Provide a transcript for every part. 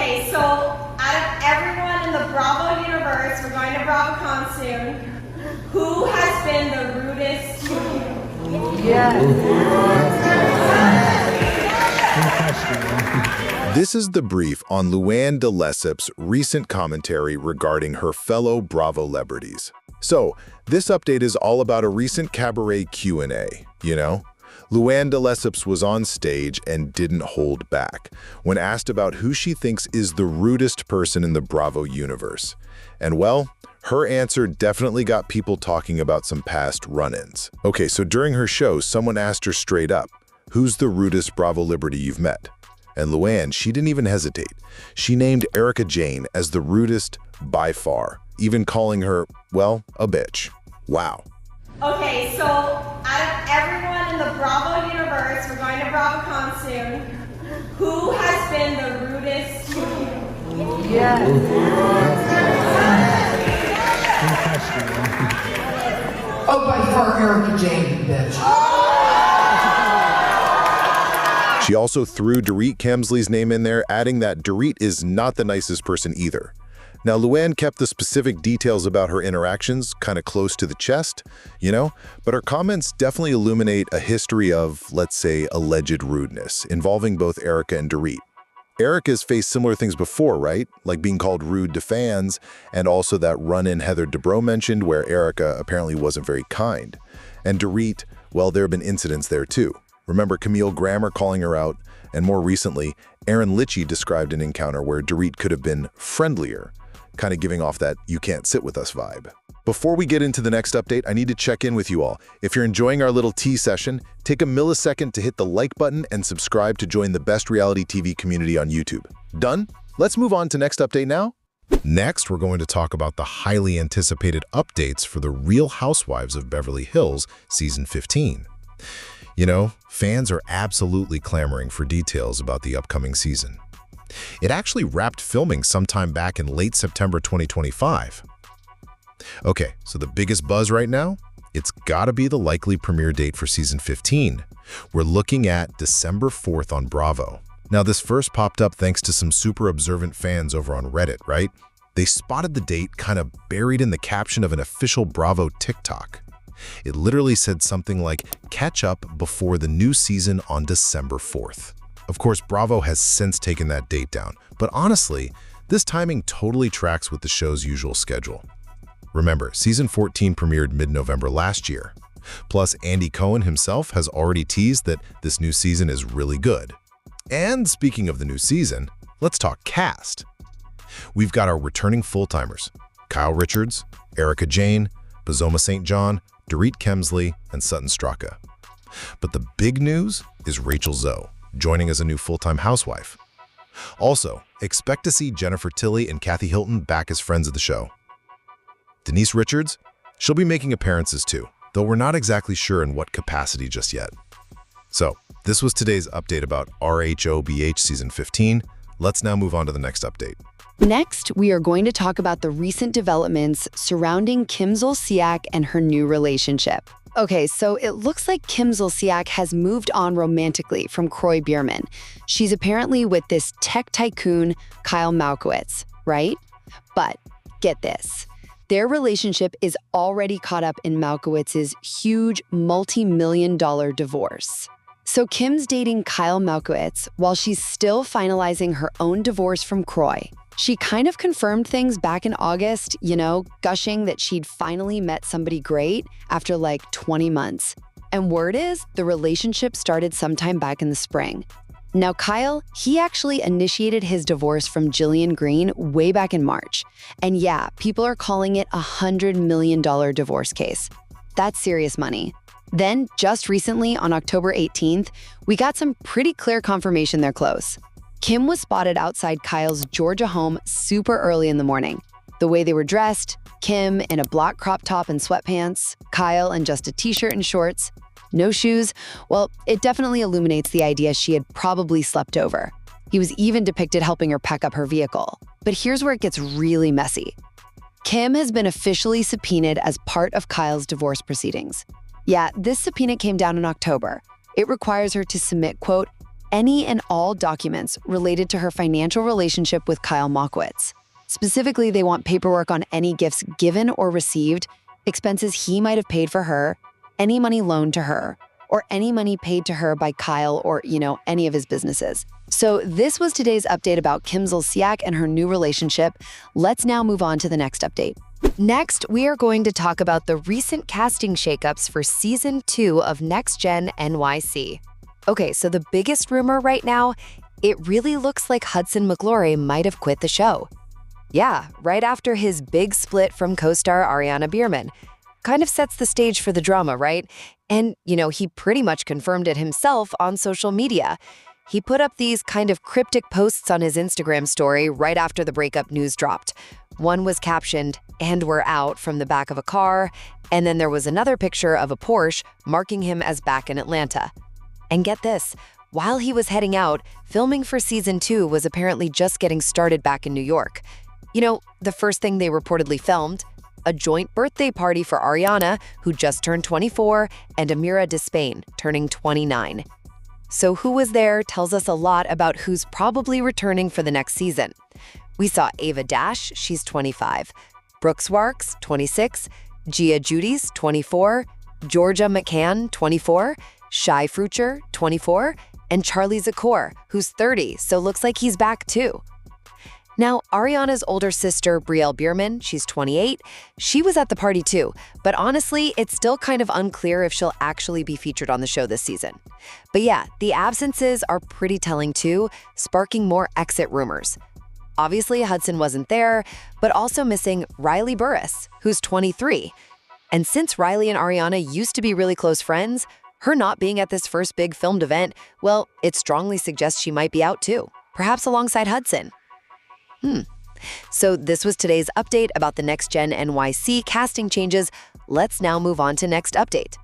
Okay, so out of everyone in the Bravo universe, we're going to BravoCon soon. Who has been the rudest to you? This is the brief on Luann de Lesseps' recent commentary regarding her fellow Bravo celebrities. So, this update is all about a recent cabaret Q&A, you know? Luann de Lesseps was on stage and didn't hold back when asked about who she thinks is the rudest person in the Bravo universe. And well, her answer definitely got people talking about some past run-ins. Okay, so during her show, someone asked her straight up, "Who's the rudest Bravo celebrity you've met?" And Luann, she didn't even hesitate. She named Erika Jayne as the rudest by far, even calling her, well, a bitch. Wow. Okay, so out of everyone in the Bravo universe, we're going to BravoCon soon. Who has been the rudest to you? Oh, by far, Erika Jayne, bitch. She also threw Dorit Kemsley's name in there, adding that Dorit is not the nicest person either. Now, Luann kept the specific details about her interactions kind of close to the chest, you know, but her comments definitely illuminate a history of, let's say, alleged rudeness involving both Erika and Dorit. Erika's faced similar things before, right? Like being called rude to fans, and also that run-in Heather Dubrow mentioned where Erika apparently wasn't very kind. And Dorit, well, there have been incidents there too. Remember Camille Grammer calling her out, and more recently, Aaron Litchie described an encounter where Dorit could have been friendlier, kind of giving off that "you can't sit with us" vibe. Before we get into the next update, I need to check in with you all. If you're enjoying our little tea session, take a millisecond to hit the like button and subscribe to join the best reality TV community on YouTube. Done? Let's move on to next update now. Next, we're going to talk about the highly anticipated updates for the Real Housewives of Beverly Hills Season 15. You know, fans are absolutely clamoring for details about the upcoming season. It actually wrapped filming sometime back in late September 2025. Okay, so the biggest buzz right now? It's gotta be the likely premiere date for Season 15. We're looking at December 4th on Bravo. Now, this first popped up thanks to some super observant fans over on Reddit, right? They spotted the date kind of buried in the caption of an official Bravo TikTok. It literally said something like, "Catch up before the new season on December 4th. Of course, Bravo has since taken that date down, but honestly, this timing totally tracks with the show's usual schedule. Remember, Season 14 premiered mid-November last year. Plus, Andy Cohen himself has already teased that this new season is really good. And speaking of the new season, let's talk cast. We've got our returning full-timers, Kyle Richards, Erika Jayne, Bazoma St. John, Dorit Kemsley, and Sutton Straka. But the big news is Rachel Zoe, joining as a new full-time housewife. Also, expect to see Jennifer Tilly and Kathy Hilton back as friends of the show. Denise Richards, she'll be making appearances too, though we're not exactly sure in what capacity just yet. So, this was today's update about RHOBH Season 15. Let's now move on to the next update. Next, we are going to talk about the recent developments surrounding Kim Zolciak and her new relationship. Okay, so it looks like Kim Zolciak has moved on romantically from Kroy Biermann. She's apparently with this tech tycoon, Kyle Malkowitz, right? But get this. Their relationship is already caught up in Malkowitz's huge multi-million-dollar divorce. So Kim's dating Kyle Malkowitz while she's still finalizing her own divorce from Kroy. She kind of confirmed things back in August, you know, gushing that she'd finally met somebody great after like 20 months. And word is, the relationship started sometime back in the spring. Now Kyle, he actually initiated his divorce from Jillian Green way back in March. And yeah, people are calling it a $100 million divorce case. That's serious money. Then, just recently on October 18th, we got some pretty clear confirmation they're close. Kim was spotted outside Kyle's Georgia home super early in the morning. The way they were dressed, Kim in a black crop top and sweatpants, Kyle in just a t-shirt and shorts, no shoes, well, it definitely illuminates the idea she had probably slept over. He was even depicted helping her pack up her vehicle. But here's where it gets really messy. Kim has been officially subpoenaed as part of Kyle's divorce proceedings. Yeah, this subpoena came down in October. It requires her to submit, quote, any and all documents related to her financial relationship with Kyle Mockowitz. Specifically, they want paperwork on any gifts given or received, expenses he might have paid for her, any money loaned to her, or any money paid to her by Kyle or, any of his businesses. So this was today's update about Kim Zolciak and her new relationship. Let's now move on to the next update. Next, we are going to talk about the recent casting shakeups for Season 2 of Next Gen NYC. Okay, so the biggest rumor right now, it really looks like Hudson McGlory might have quit the show. Yeah, right after his big split from co-star Ariana Bierman. Kind of sets the stage for the drama, right? And, he pretty much confirmed it himself on social media. He put up these kind of cryptic posts on his Instagram story right after the breakup news dropped. One was captioned, "And we're out," from the back of a car, and then there was another picture of a Porsche marking him as back in Atlanta. And get this, while he was heading out, filming for Season 2 was apparently just getting started back in New York. The first thing they reportedly filmed, a joint birthday party for Ariana, who just turned 24, and Amira Despain, turning 29. So who was there tells us a lot about who's probably returning for the next season. We saw Ava Dash, she's 25, Brooke Swarks, 26, Gia Judy's, 24, Georgia McCann, 24, Shai Frucher, 24, and Charlie Zakor, who's 30, so looks like he's back too. Now, Ariana's older sister, Brielle Bierman, she's 28, she was at the party too, but honestly, it's still kind of unclear if she'll actually be featured on the show this season. But yeah, the absences are pretty telling too, sparking more exit rumors. Obviously, Hudson wasn't there, but also missing Riley Burris, who's 23. And since Riley and Ariana used to be really close friends, her not being at this first big filmed event, well, it strongly suggests she might be out too, perhaps alongside Hudson. So this was today's update about the Next Gen NYC casting changes. Let's now move on to next update.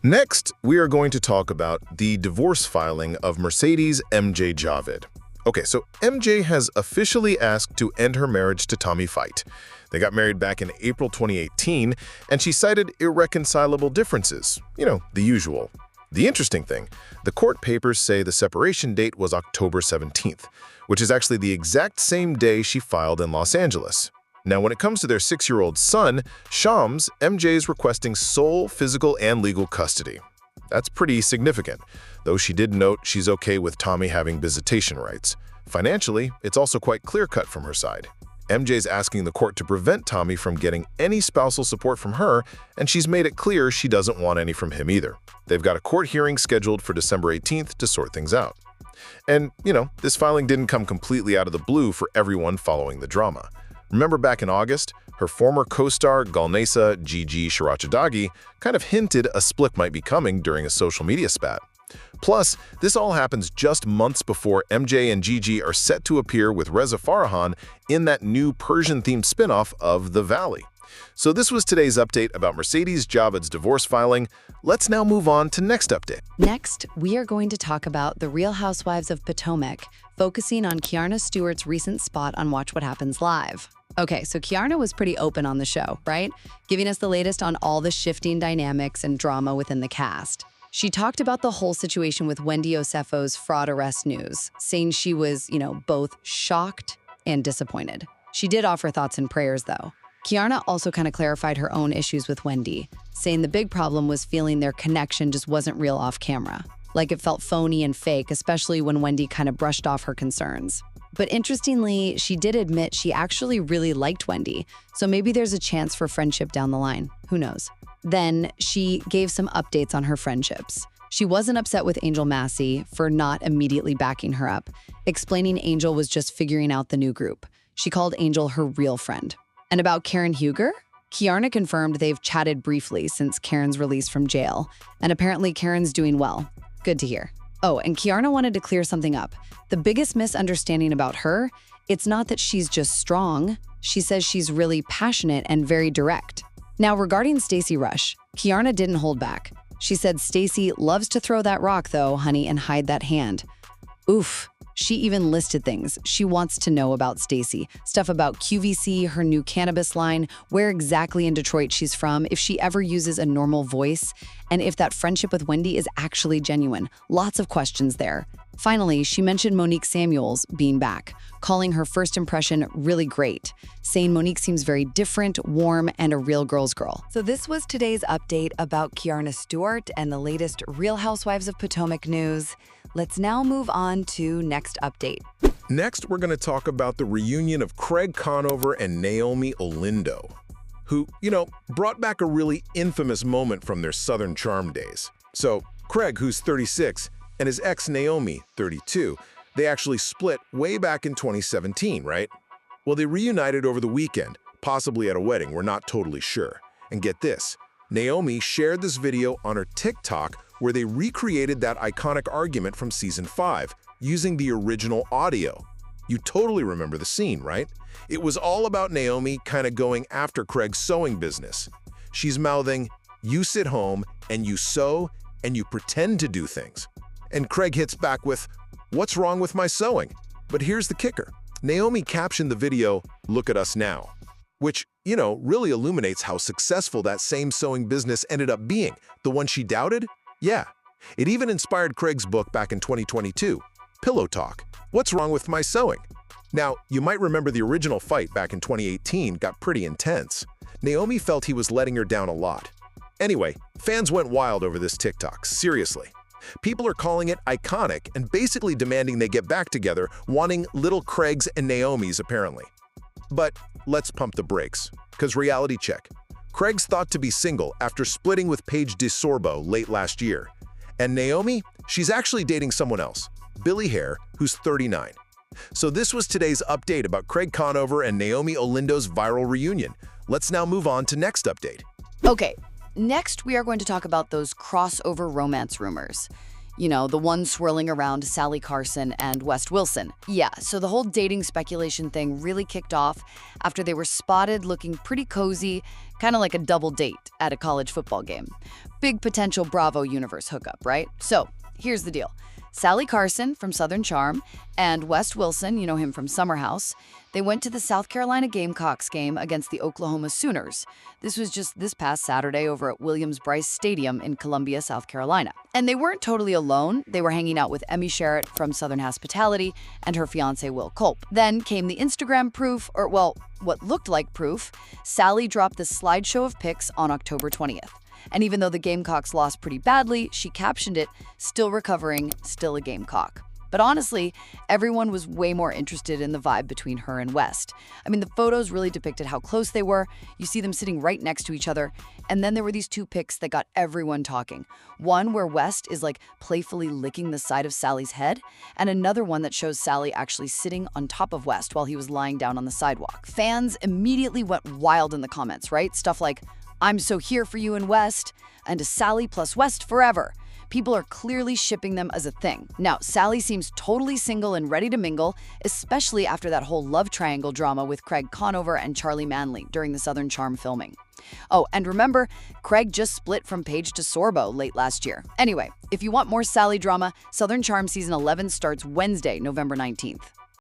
Next, we are going to talk about the divorce filing of Mercedes MJ Javid. Okay, so MJ has officially asked to end her marriage to Tommy Fight. They got married back in April 2018, and she cited irreconcilable differences. The usual. The interesting thing, the court papers say the separation date was October 17th, which is actually the exact same day she filed in Los Angeles. Now, when it comes to their 6-year-old son, Shahs, MJ is requesting sole physical and legal custody. That's pretty significant, though she did note she's okay with Tommy having visitation rights. Financially, it's also quite clear-cut from her side. MJ's asking the court to prevent Tommy from getting any spousal support from her, and she's made it clear she doesn't want any from him either. They've got a court hearing scheduled for December 18th to sort things out. And, this filing didn't come completely out of the blue for everyone following the drama. Remember back in August, her former co-star Galnesa Gigi Sharachadagi kind of hinted a split might be coming during a social media spat. Plus, this all happens just months before MJ and Gigi are set to appear with Reza Farahan in that new Persian-themed spin-off of The Valley. So this was today's update about Mercedes Javid's divorce filing. Let's now move on to next update. Next, we are going to talk about The Real Housewives of Potomac, focusing on Keiarna Stewart's recent spot on Watch What Happens Live. Okay, so Keiarna was pretty open on the show, right? Giving us the latest on all the shifting dynamics and drama within the cast. She talked about the whole situation with Wendy Osefo's fraud arrest news, saying she was, both shocked and disappointed. She did offer thoughts and prayers, though. Keiarna also kind of clarified her own issues with Wendy, saying the big problem was feeling their connection just wasn't real off camera. Like it felt phony and fake, especially when Wendy kind of brushed off her concerns. But interestingly, she did admit she actually really liked Wendy, so maybe there's a chance for friendship down the line. Who knows? Then she gave some updates on her friendships. She wasn't upset with Angel Massey for not immediately backing her up, explaining Angel was just figuring out the new group. She called Angel her real friend. And about Karen Huger? Keiarna confirmed they've chatted briefly since Karen's release from jail, and apparently Karen's doing well. Good to hear. Oh, and Keiarna wanted to clear something up. The biggest misunderstanding about her, it's not that she's just strong. She says she's really passionate and very direct. Now, regarding Stacey Rush, Keiarna didn't hold back. She said Stacey loves to throw that rock, though, honey, and hide that hand. Oof. She even listed things she wants to know about Stacey. Stuff about QVC, her new cannabis line, where exactly in Detroit she's from, if she ever uses a normal voice, and if that friendship with Wendy is actually genuine. Lots of questions there. Finally, she mentioned Monique Samuels being back, calling her first impression really great, saying Monique seems very different, warm, and a real girl's girl. So this was today's update about Keiarna Stewart and the latest Real Housewives of Potomac news. Let's now move on to next update. Next, we're going to talk about the reunion of Craig Conover and Naomie Olindo, who, brought back a really infamous moment from their Southern Charm days. So, Craig, who's 36, and his ex Naomie, 32, they actually split way back in 2017, right? Well, they reunited over the weekend, possibly at a wedding, we're not totally sure. And get this, Naomie shared this video on her TikTok where they recreated that iconic argument from season 5 using the original audio. You totally remember the scene, right? It was all about Naomie kind of going after Craig's sewing business. She's mouthing, "You sit home and you sew and you pretend to do things." And Craig hits back with, "What's wrong with my sewing?" But here's the kicker. Naomie captioned the video, "Look at us now," which, really illuminates how successful that same sewing business ended up being. The one she doubted? Yeah. It even inspired Craig's book back in 2022, Pillow Talk, What's Wrong with My Sewing? Now, you might remember the original fight back in 2018 got pretty intense. Naomie felt he was letting her down a lot. Anyway, fans went wild over this TikTok, seriously. People are calling it iconic and basically demanding they get back together, wanting little Craigs and Naomi's apparently. But let's pump the brakes, because reality check. Craig's thought to be single after splitting with Paige DeSorbo late last year. And Naomie, she's actually dating someone else, Billy Hare, who's 39. So this was today's update about Craig Conover and Naomie Olindo's viral reunion. Let's now move on to next update. Okay, next we are going to talk about those crossover romance rumors. The one swirling around Salley Carson and West Wilson. Yeah, so the whole dating speculation thing really kicked off after they were spotted looking pretty cozy, kind of like a double date at a college football game. Big potential Bravo universe hookup, right? So, here's the deal. Salley Carson from Southern Charm and West Wilson, you know him from Summer House, they went to the South Carolina Gamecocks game against the Oklahoma Sooners. This was just this past Saturday over at Williams-Brice Stadium in Columbia, South Carolina. And they weren't totally alone. They were hanging out with Emmy Sherritt from Southern Hospitality and her fiancé Will Culp. Then came the Instagram proof, or well, what looked like proof. Salley dropped this slideshow of pics on October 20th. And even though the Gamecocks lost pretty badly, she captioned it, "Still recovering, still a Gamecock." But honestly, everyone was way more interested in the vibe between her and West. I mean, the photos really depicted how close they were. You see them sitting right next to each other. And then there were these two pics that got everyone talking. One where West is like playfully licking the side of Sally's head, and another one that shows Salley actually sitting on top of West while he was lying down on the sidewalk. Fans immediately went wild in the comments, right? Stuff like, "I'm so here for you and West," and Salley plus West forever. People are clearly shipping them as a thing. Now, Salley seems totally single and ready to mingle, especially after that whole love triangle drama with Craig Conover and Charlie Manley during the Southern Charm filming. Oh, and remember, Craig just split from Paige DeSorbo late last year. Anyway, if you want more Salley drama, Southern Charm Season 11 starts Wednesday, November 19th.